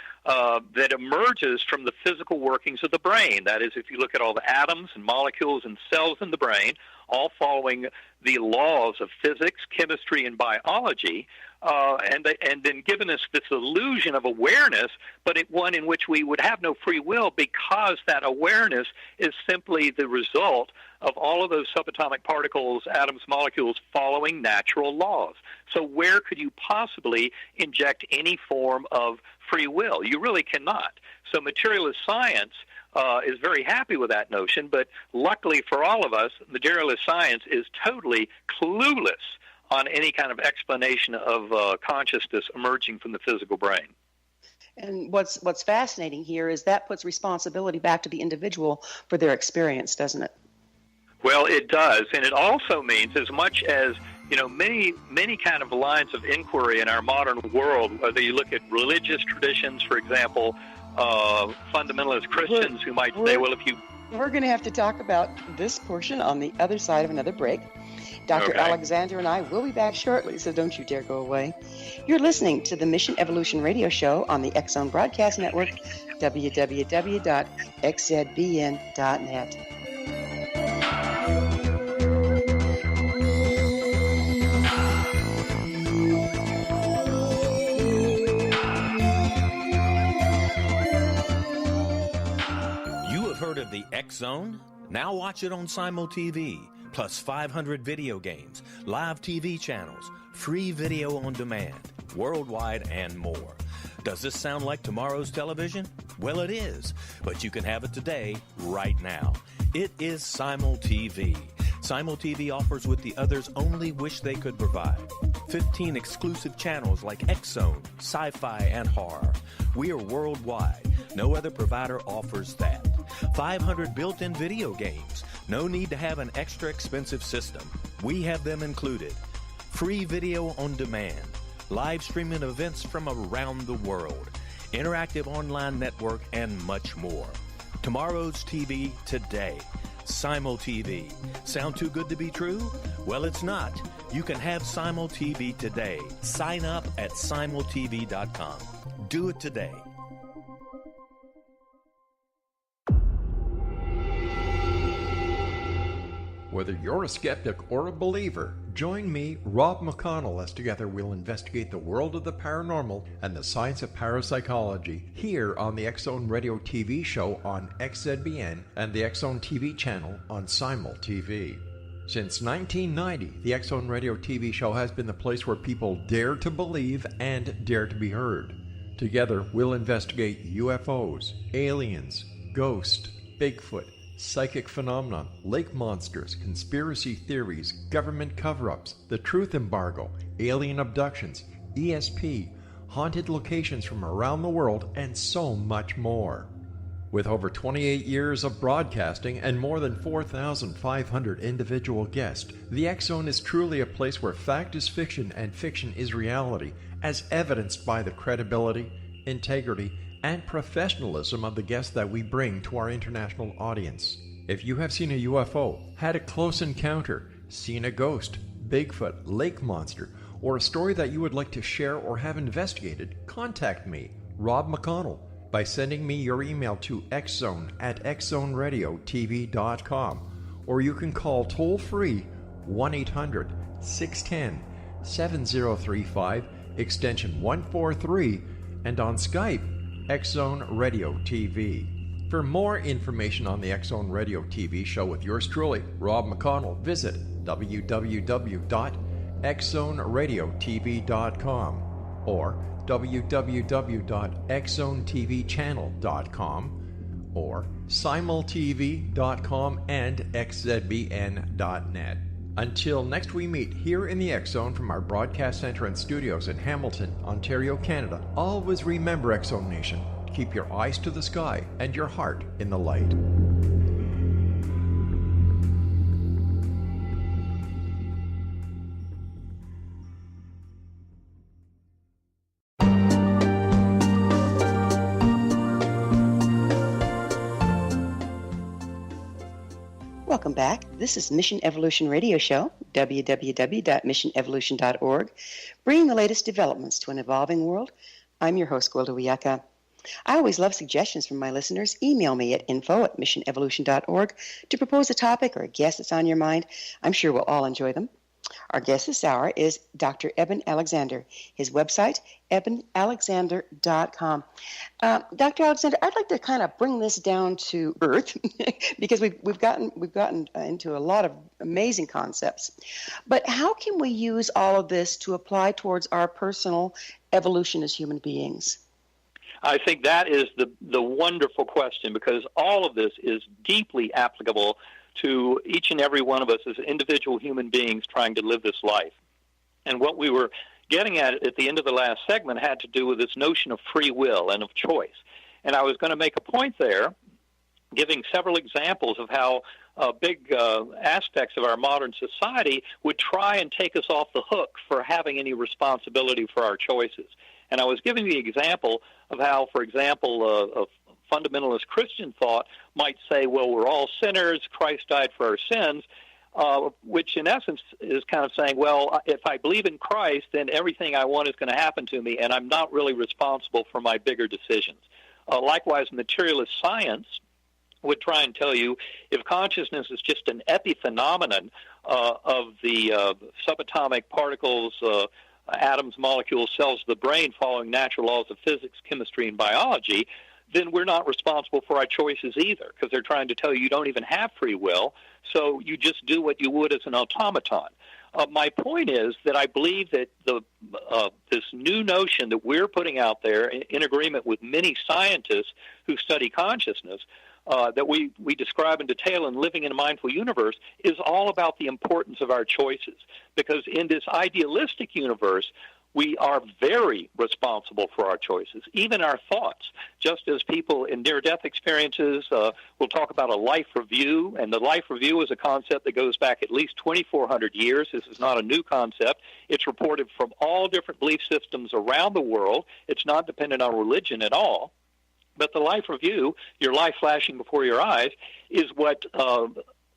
that emerges from the physical workings of the brain. That is, if you look at all the atoms and molecules and cells in the brain, all following the laws of physics, chemistry, and biology, and then given us this illusion of awareness, but one in which we would have no free will, because that awareness is simply the result of all of those subatomic particles, atoms, molecules following natural laws. So where could you possibly inject any form of free will? You really cannot. So materialist science is very happy with that notion, but luckily for all of us, materialist science is totally clueless on any kind of explanation of consciousness emerging from the physical brain. And what's fascinating here is that puts responsibility back to the individual for their experience, doesn't it? Well, it does, and it also means, as much as many kind of lines of inquiry in our modern world, whether you look at religious traditions, for example, fundamentalist Christians who might say, well, if you... We're going to have to talk about this portion on the other side of another break. Dr. Okay. Alexander and I will be back shortly, so don't you dare go away. You're listening to the Mission Evolution Radio Show on the X-Zone Broadcast Network, www.xzbn.net. Heard of the X-Zone? Now watch it on Simul TV, plus 500 video games, live TV channels, free video on demand, worldwide, and more. Does this sound like tomorrow's television? Well, it is, but you can have it today, right now. It is Simul TV. Simul TV offers what the others only wish they could provide. 15 exclusive channels like X-Zone, Sci-Fi, and Horror. We are worldwide. No other provider offers that. 500 built-in video games. No need to have an extra expensive system. We have them included. Free video on demand. Live streaming events from around the world. Interactive online network, and much more. Tomorrow's TV today. Simul TV. Sound too good to be true? Well, it's not. You can have Simul TV today. Sign up at simultv.com. Do it today. Whether you're a skeptic or a believer, join me, Rob McConnell, as together we'll investigate the world of the paranormal and the science of parapsychology here on the X-Zone Radio TV show on XZBN and the X-Zone TV channel on Simul TV. Since 1990, the X-Zone Radio TV show has been the place where people dare to believe and dare to be heard. Together, we'll investigate UFOs, aliens, ghosts, Bigfoot, psychic phenomenon, lake monsters, conspiracy theories, government cover-ups, the truth embargo, alien abductions, ESP, haunted locations from around the world, and so much more. With over 28 years of broadcasting and more than 4,500 individual guests, the X-Zone is truly a place where fact is fiction and fiction is reality, as evidenced by the credibility, integrity, and professionalism of the guests that we bring to our international audience. If you have seen a UFO, had a close encounter, seen a ghost, Bigfoot, lake monster, or a story that you would like to share or have investigated, contact me, Rob McConnell, by sending me your email to xzone@xzoneradiotv.com, or you can call toll-free 1-800-610-7035, extension 143, and on Skype, X-Zone Radio TV. For more information on the X-Zone Radio TV show with yours truly, Rob McConnell, visit www.xzoneradiotv.com or www.xzonetvchannel.com or simultv.com and xzbn.net. Until next we meet here in the X-Zone from our broadcast center and studios in Hamilton, Ontario, Canada, always remember, X-Zone Nation, keep your eyes to the sky and your heart in the light. Welcome back. This is Mission Evolution Radio Show, www.missionevolution.org, bringing the latest developments to an evolving world. I'm your host, Gwilda Wiyaka. I always love suggestions from my listeners. Email me at info@missionevolution.org to propose a topic or a guest that's on your mind. I'm sure we'll all enjoy them. Our guest this hour is Dr. Eben Alexander. His website, ebenalexander.com. Dr. Alexander, I'd like to kind of bring this down to earth because we've gotten into a lot of amazing concepts. But how can we use all of this to apply towards our personal evolution as human beings? I think that is the wonderful question, because all of this is deeply applicable to each and every one of us as individual human beings trying to live this life. And what we were getting at the end of the last segment had to do with this notion of free will and of choice. And I was going to make a point there, giving several examples of how big aspects of our modern society would try and take us off the hook for having any responsibility for our choices. And I was giving the example of how, for example, a fundamentalist Christian thought might say, well, we're all sinners, Christ died for our sins, which in essence is kind of saying, well, if I believe in Christ, then everything I want is going to happen to me, and I'm not really responsible for my bigger decisions. Likewise, materialist science would try and tell you if consciousness is just an epiphenomenon of the subatomic particles, atoms, molecules, cells of the brain following natural laws of physics, chemistry, and biology, then we're not responsible for our choices either, because they're trying to tell you don't even have free will, so you just do what you would as an automaton. My point is that I believe that this new notion that we're putting out there, in agreement with many scientists who study consciousness, that we describe in detail in Living in a Mindful Universe, is all about the importance of our choices. Because in this idealistic universe, we are very responsible for our choices, even our thoughts. Just as people in near-death experiences will talk about a life review, and the life review is a concept that goes back at least 2,400 years. This is not a new concept. It's reported from all different belief systems around the world. It's not dependent on religion at all. But the life review, your life flashing before your eyes, is what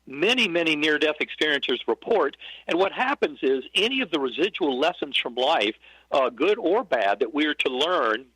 many, many near-death experiencers report. And what happens is any of the residual lessons from life, good or bad, that we are to learn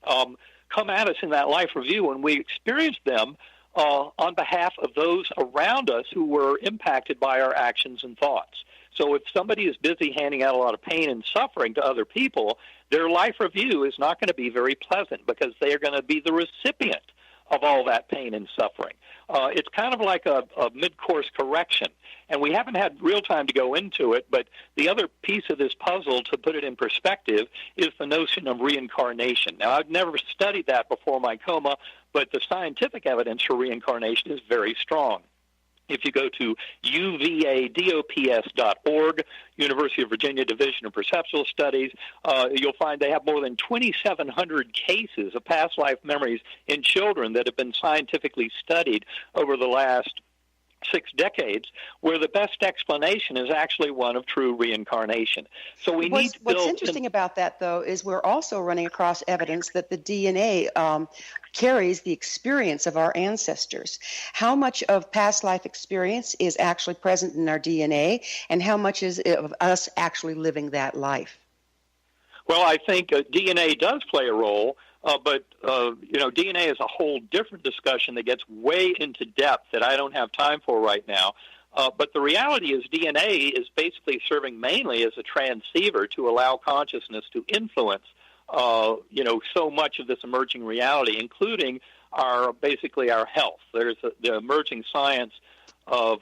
come at us in that life review, and we experience them on behalf of those around us who were impacted by our actions and thoughts. So if somebody is busy handing out a lot of pain and suffering to other people, their life review is not going to be very pleasant, because they are going to be the recipient of all that pain and suffering. It's kind of like a mid-course correction, and we haven't had real time to go into it, but the other piece of this puzzle, to put it in perspective, is the notion of reincarnation. Now, I've never studied that before my coma, but the scientific evidence for reincarnation is very strong. If you go to uvadops.org, University of Virginia Division of Perceptual Studies, you'll find they have more than 2,700 cases of past life memories in children that have been scientifically studied over the last 6 decades, where the best explanation is actually one of true reincarnation. So we need to build. What's interesting about that, though, is we're also running across evidence that the DNA carries the experience of our ancestors. How much of past life experience is actually present in our DNA, and how much is of us actually living that life? Well, I think DNA does play a role, but DNA is a whole different discussion that gets way into depth that I don't have time for right now. But the reality is DNA is basically serving mainly as a transceiver to allow consciousness to influence, so much of this emerging reality, including our health. There's the emerging science of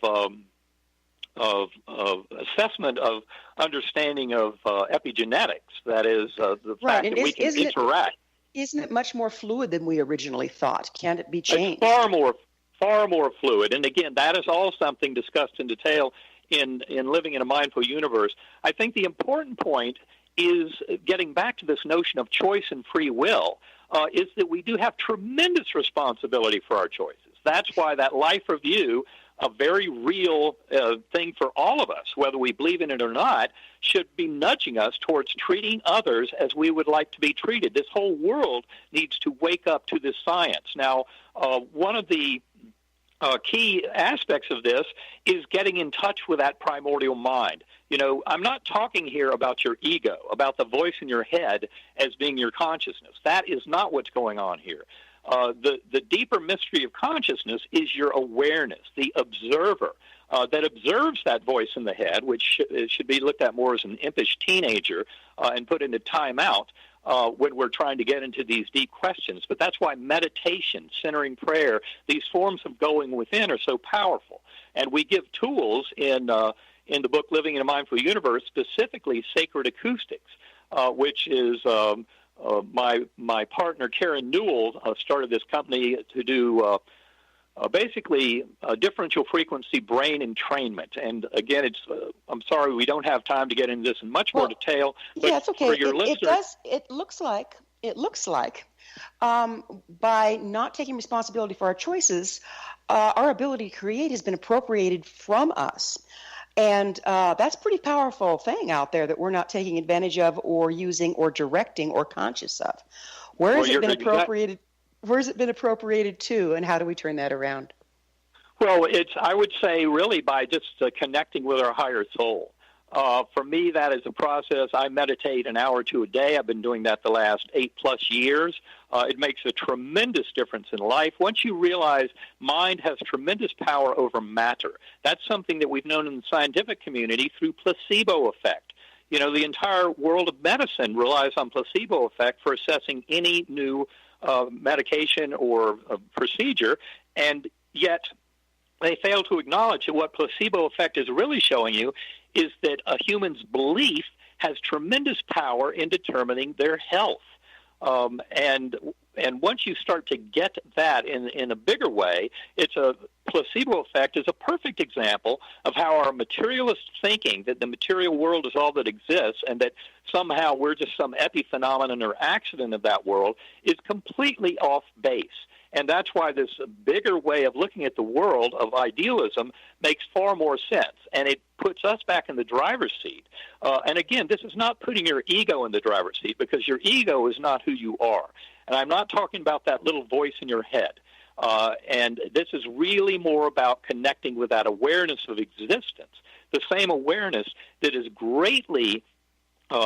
assessment of understanding of epigenetics. That is the fact that we can interact. Isn't it much more fluid than we originally thought? Can it be changed? It's far more fluid. And again, that is all something discussed in detail in Living in a Mindful Universe. I think the important point is getting back to this notion of choice and free will, is that we do have tremendous responsibility for our choices. That's why that life review, a very real thing for all of us, whether we believe in it or not, should be nudging us towards treating others as we would like to be treated. This whole world needs to wake up to this science. Now, one of the key aspects of this is getting in touch with that primordial mind. I'm not talking here about your ego, about the voice in your head as being your consciousness. That is not what's going on here. The deeper mystery of consciousness is your awareness, the observer that observes that voice in the head, which should be looked at more as an impish teenager and put into timeout when we're trying to get into these deep questions. But that's why meditation, centering prayer, these forms of going within are so powerful. And we give tools in the book Living in a Mindful Universe, specifically sacred acoustics, which is my partner Karen Newell started this company to do basically differential frequency brain entrainment. And again, I'm sorry we don't have time to get into this in much more detail. But yeah, it's okay. For your listeners, it looks like by not taking responsibility for our choices, our ability to create has been appropriated from us. And that's a pretty powerful thing out there that we're not taking advantage of or using or directing or conscious of. Where has it been appropriated? Where has it been appropriated to, and how do we turn that around? Well, I would say really by just connecting with our higher soul. For me, that is a process. I meditate an hour or two a day. I've been doing that the last 8+ years. It makes a tremendous difference in life. Once you realize mind has tremendous power over matter, that's something that we've known in the scientific community through placebo effect. The entire world of medicine relies on placebo effect for assessing any new medication or procedure, and yet they fail to acknowledge that what placebo effect is really showing you is that a human's belief has tremendous power in determining their health. And once you start to get that in a bigger way, placebo effect is a perfect example of how our materialist thinking that the material world is all that exists and that somehow we're just some epiphenomenon or accident of that world is completely off base. And that's why this bigger way of looking at the world of idealism makes far more sense. And it puts us back in the driver's seat. And again, this is not putting your ego in the driver's seat, because your ego is not who you are. And I'm not talking about that little voice in your head. And this is really more about connecting with that awareness of existence, the same awareness that is greatly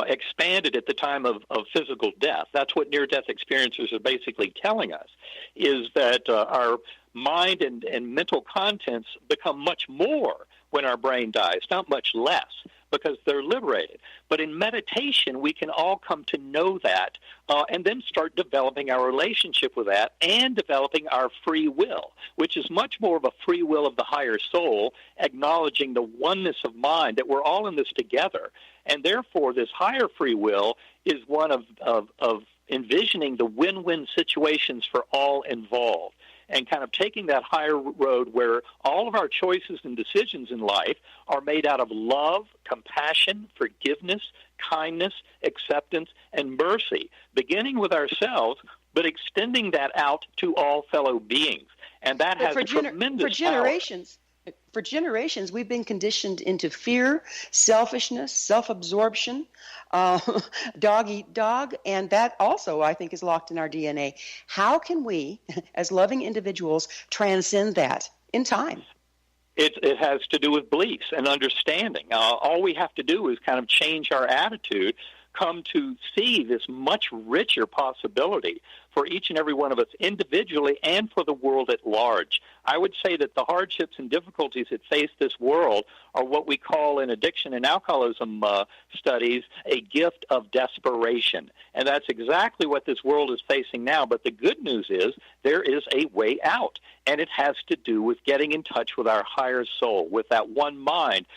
expanded at the time of physical death. That's what near-death experiencers are basically telling us, is that our mind and mental contents become much more when our brain dies, not much less, because they're liberated. But in meditation, we can all come to know that and then start developing our relationship with that and developing our free will, which is much more of a free will of the higher soul, acknowledging the oneness of mind, that we're all in this together. And therefore, this higher free will is one of envisioning the win-win situations for all involved, and kind of taking that higher road where all of our choices and decisions in life are made out of love, compassion, forgiveness, kindness, acceptance, and mercy, beginning with ourselves, but extending that out to all fellow beings. And that has tremendous power. For generations, we've been conditioned into fear, selfishness, self-absorption, dog eat dog, and that also, I think, is locked in our DNA. How can we, as loving individuals, transcend that in time? It has to do with beliefs and understanding. All we have to do is kind of change our attitude, come to see this much richer possibility for each and every one of us individually and for the world at large. I would say that the hardships and difficulties that face this world are what we call in addiction and alcoholism studies a gift of desperation. And that's exactly what this world is facing now. But the good news is there is a way out, and it has to do with getting in touch with our higher soul, with that one mind,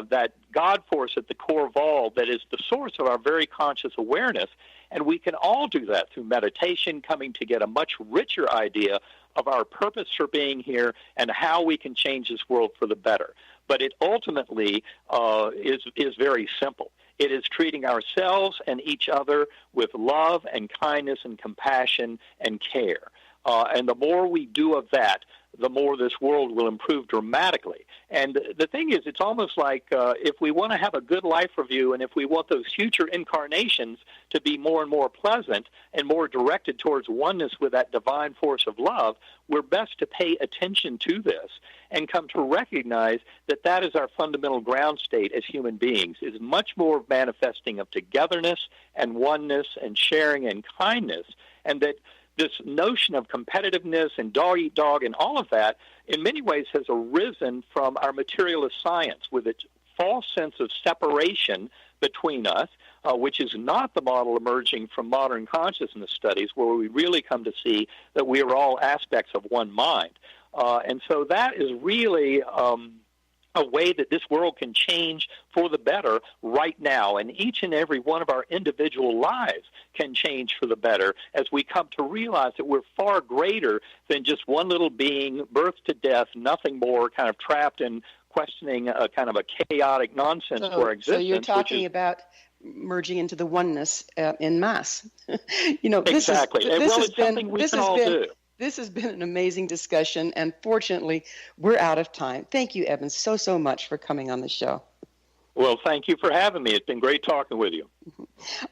that God force at the core of all that is the source of our very conscious awareness. And we can all do that through meditation, coming to get a much richer idea of our purpose for being here and how we can change this world for the better. But it ultimately is very simple. It is treating ourselves and each other with love and kindness and compassion and care. And the more we do of that, the more this world will improve dramatically. And the thing is, it's almost like if we want to have a good life review and if we want those future incarnations to be more and more pleasant and more directed towards oneness with that divine force of love, we're best to pay attention to this and come to recognize that that is our fundamental ground state as human beings, is much more manifesting of togetherness and oneness and sharing and kindness, and that this notion of competitiveness and dog-eat-dog and all of that, in many ways, has arisen from our materialist science with its false sense of separation between us, which is not the model emerging from modern consciousness studies, where we really come to see that we are all aspects of one mind. And so that is really a way that this world can change for the better right now. And each and every one of our individual lives can change for the better as we come to realize that we're far greater than just one little being, birth to death, nothing more, kind of trapped in questioning a kind of a chaotic nonsense for our existence. So you're talking about merging into the oneness en masse. Exactly. It's something we can all do. This has been an amazing discussion, and fortunately, we're out of time. Thank you, Eben, so much for coming on the show. Well, thank you for having me. It's been great talking with you.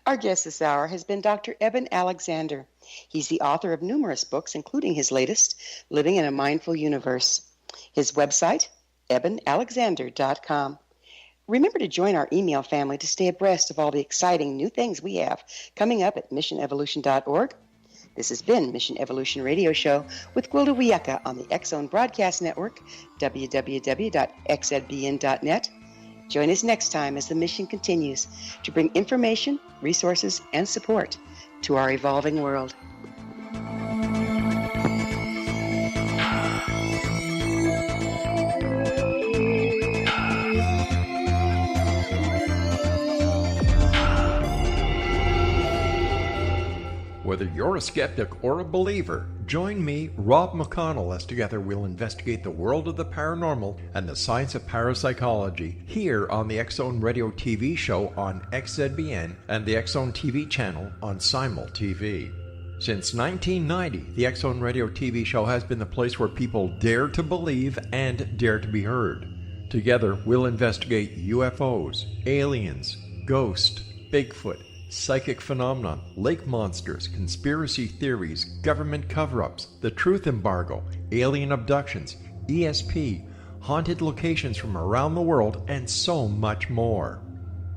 Our guest this hour has been Dr. Eben Alexander. He's the author of numerous books, including his latest, Living in a Mindful Universe. His website, ebenalexander.com. Remember to join our email family to stay abreast of all the exciting new things we have coming up at missionevolution.org. This has been Mission Evolution Radio Show with Gwilda Wiyaka on the X-Zone Broadcast Network, www.xzbn.net. Join us next time as the mission continues to bring information, resources, and support to our evolving world. Whether you're a skeptic or a believer, join me, Rob McConnell, as together we'll investigate the world of the paranormal and the science of parapsychology here on the X-Zone Radio TV show on XZBN and the X-Zone TV channel on Simul TV. Since 1990, the X-Zone Radio TV show has been the place where people dare to believe and dare to be heard. Together, we'll investigate UFOs, aliens, ghosts, Bigfoot, psychic phenomena, lake monsters, conspiracy theories, government cover-ups, the truth embargo, alien abductions, ESP, haunted locations from around the world, and so much more.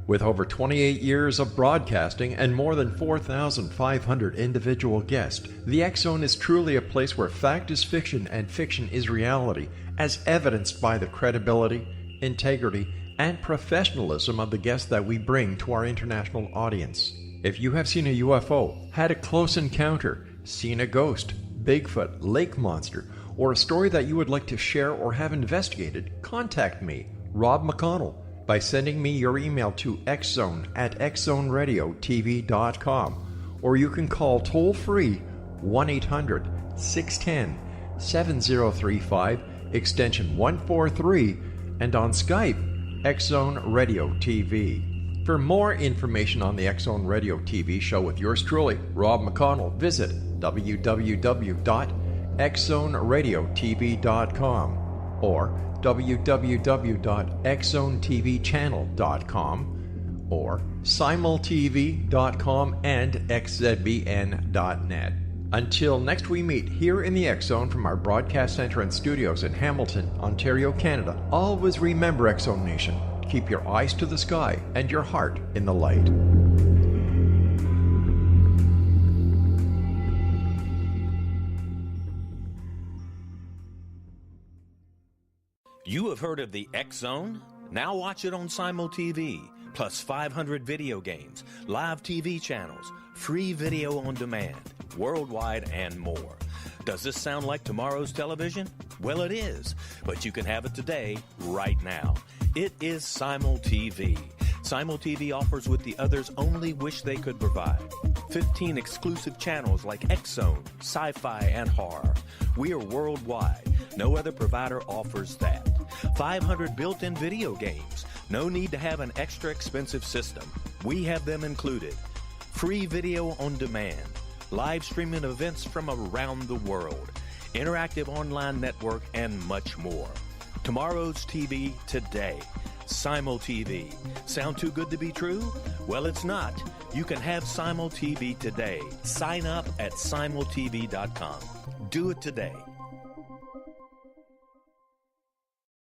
With over 28 years of broadcasting and more than 4,500 individual guests, the X-Zone is truly a place where fact is fiction and fiction is reality, as evidenced by the credibility, integrity, and professionalism of the guests that we bring to our international audience. If you have seen a UFO, had a close encounter, seen a ghost, Bigfoot, lake monster, or a story that you would like to share or have investigated, contact me, Rob McConnell, by sending me your email to xzone@xzoneradiotv.com, or you can call toll-free 1-800-610-7035, extension 143, and on Skype, X-Zone Radio TV. For more information on the X-Zone Radio TV show with yours truly, Rob McConnell, visit www.xzoneradiotv.com or www.xzonetvchannel.com or simultv.com and xzbn.net. Until next we meet here in the X-Zone from our broadcast center and studios in Hamilton, Ontario, Canada, always remember, X-Zone Nation, keep your eyes to the sky and your heart in the light. You have heard of the X Zone? Now watch it on Simul TV, plus 500 video games, live TV channels, free video on demand, worldwide, and more. Does this sound like tomorrow's television? Well, it is, but you can have it today, right now. It is Simul TV. Simul TV offers what the others only wish they could provide. 15 exclusive channels like X Zone, sci-fi, and horror. We are worldwide. No other provider offers that. 500 built-in video games. No need to have an extra expensive system. We have them included. Free video on demand. Live streaming events from around the world. Interactive online network, and much more. Tomorrow's TV today. Simul TV. Sound too good to be true? Well, it's not. You can have Simul TV today. Sign up at simultv.com. Do it today.